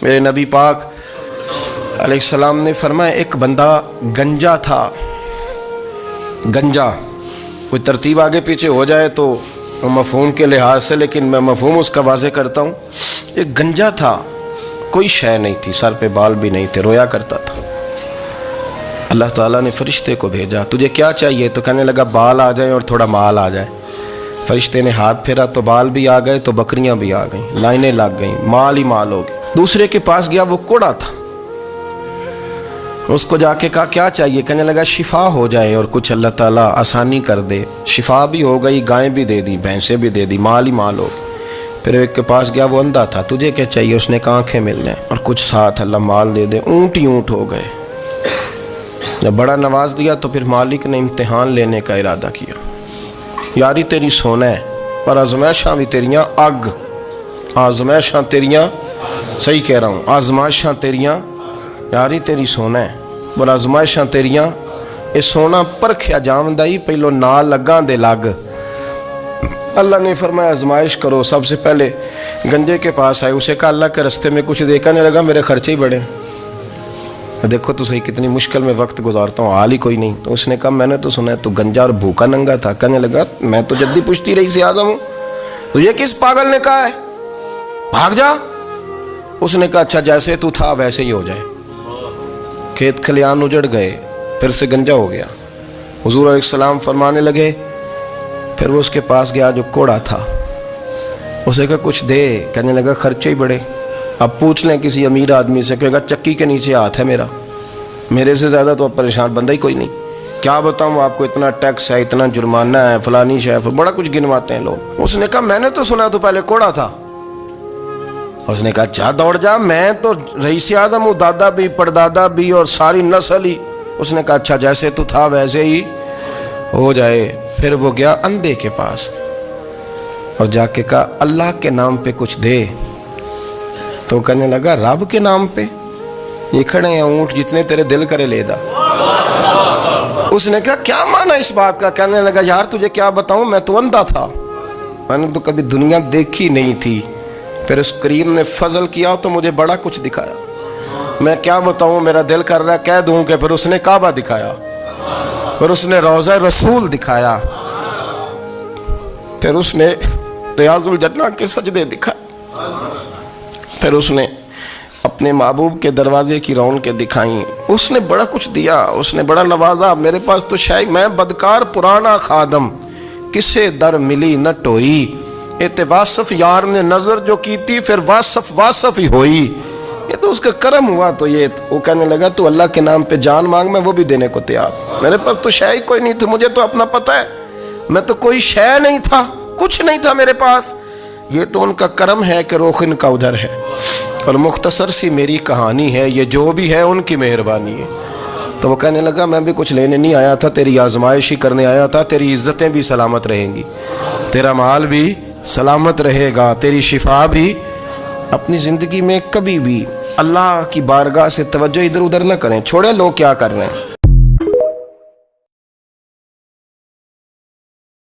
میرے نبی پاک علیہ السلام نے فرمایا ایک بندہ گنجا تھا. گنجا کوئی ترتیب آگے پیچھے ہو جائے تو مفہوم کے لحاظ سے، لیکن میں مفہوم اس کا واضح کرتا ہوں. ایک گنجا تھا، کوئی شے نہیں تھی، سر پہ بال بھی نہیں تھے، رویا کرتا تھا. اللہ تعالیٰ نے فرشتے کو بھیجا، تجھے کیا چاہیے؟ تو کہنے لگا بال آ جائیں اور تھوڑا مال آ جائے. فرشتے نے ہاتھ پھیرا تو بال بھی آ گئے تو بکریاں بھی آ گئیں، لائنیں لگ گئیں، مال ہی مال ہو گئے. دوسرے کے پاس گیا، وہ کوڑا تھا. اس کو جا کے کہا کیا چاہیے؟ کہنے لگا شفا ہو جائے اور کچھ اللہ تعالیٰ آسانی کر دے. شفا بھی ہو گئی، گائیں بھی دے دی، بھینسیں بھی دے دی، مال ہی مال ہو. پھر ایک کے پاس گیا، وہ اندھا تھا، تجھے کیا چاہیے؟ اس نے کہا آنکھیں مل جائیں اور کچھ ساتھ اللہ مال دے دے. اونٹ ہی اونٹ ہو گئے. جب بڑا نواز دیا تو پھر مالک نے امتحان لینے کا ارادہ کیا. یاری تیری سونا ہے پر آزمائشاں بھی تیریاں اگ. آزمائشاں تیریاں، صحیح کہہ رہا ہوں، آزمائشاں تیریاں، یاری تیری سونا ہے پر آزمائشاں تیریاں. اے سونا پرکھیا جامدائی پہلو نہ لگاں دے لگ. اللہ نے فرمایا آزمائش کرو. سب سے پہلے گنجے کے پاس آئے، اسے کہا اللہ کے رستے میں کچھ دے. کہنے لگا میرے خرچے ہی بڑے. دیکھو تو صحیح کتنی مشکل میں وقت گزارتا ہوں، حال ہی کوئی نہیں. تو اس نے کہا میں نے تو سنا ہے تو گنجا اور بھوکا ننگا تھا. کہنے لگا میں تو جدی پشتی رئیس اعظم ہوں، تو یہ کس پاگل نے کہا ہے بھاگ جا؟ اس نے کہا اچھا جیسے تو تھا ویسے ہی ہو جائے. کھیت کھلیان اجڑ گئے، پھر سے گنجا ہو گیا. حضور علیہ السلام فرمانے لگے. پھر وہ اس کے پاس گیا جو کوڑا تھا، اسے کہا کچھ دے. کہنے لگا خرچے ہی بڑے. اب پوچھ لیں کسی امیر آدمی سے، کہے گا چکی کے نیچے ہاتھ ہے میرا، میرے سے زیادہ تو اب پریشان بندہ ہی کوئی نہیں. کیا بتاؤں آپ کو، اتنا ٹیکس ہے، اتنا جرمانہ ہے، فلانی شیف، بڑا کچھ گنواتے ہیں لوگ. اس نے کہا میں نے تو سنا تو پہلے کوڑا تھا. اس نے کہا اچھا دوڑ جا، میں تو رئیس اعظم ہوں، دادا بھی پردادا بھی اور ساری نسل ہی. اس نے کہا اچھا جیسے تو تھا ویسے ہی ہو جائے. پھر وہ گیا اندھے کے پاس اور جا کے کہا اللہ کے نام پہ کچھ دے. تو کہنے لگا رب کے نام پہ؟ یہ کھڑے ہیں اونٹ، جتنے تیرے دل کرے لے دا. اس نے کہا کیا معنی اس بات کا؟ کہنے لگا یار تجھے کیا بتاؤں، میں تو اندھا تھا، میں نے تو کبھی دنیا دیکھی نہیں تھی. پھر اس کریم نے فضل کیا تو مجھے بڑا کچھ دکھایا. میں کیا بتاؤں، میرا دل کر رہا ہے کہہ دوں کہ پھر اس نے کعبہ دکھایا، پھر اس نے روضہ رسول دکھایا، پھر اس نے ریاض الجنہ کے سجدے دکھائے، پھر اس نے اپنے محبوب کے دروازے کی رونقیں دکھائیں. اس نے بڑا کچھ دیا، اس نے بڑا نوازا. میرے پاس تو شاید میں بدکار پرانا خادم، کسے در ملی نہ ٹوئی. واصف یار نے نظر جو کی تھی پھر واصف ہی ہوئی. یہ تو اس کا کرم ہوا. تو یہ وہ کہنے لگا تو اللہ کے نام پہ جان مانگ، میں وہ بھی دینے کو تیار. میرے پاس تو شے کوئی نہیں تھی، مجھے تو اپنا پتہ ہے، میں تو کوئی شے نہیں تھا، کچھ نہیں تھا میرے پاس. یہ تو ان کا کرم ہے کہ رخ ان کا ادھر ہے، اور مختصر سی میری کہانی ہے، یہ جو بھی ہے ان کی مہربانی ہے. تو وہ کہنے لگا میں بھی کچھ لینے نہیں آیا تھا، تیری آزمائش ہی کرنے آیا تھا. تیری عزتیں بھی سلامت رہیں گی، تیرا مال بھی سلامت رہے گا، تیری شفا بھی. اپنی زندگی میں کبھی بھی اللہ کی بارگاہ سے توجہ ادھر ادھر نہ کریں. چھوڑیں لوگ کیا کر رہے ہیں،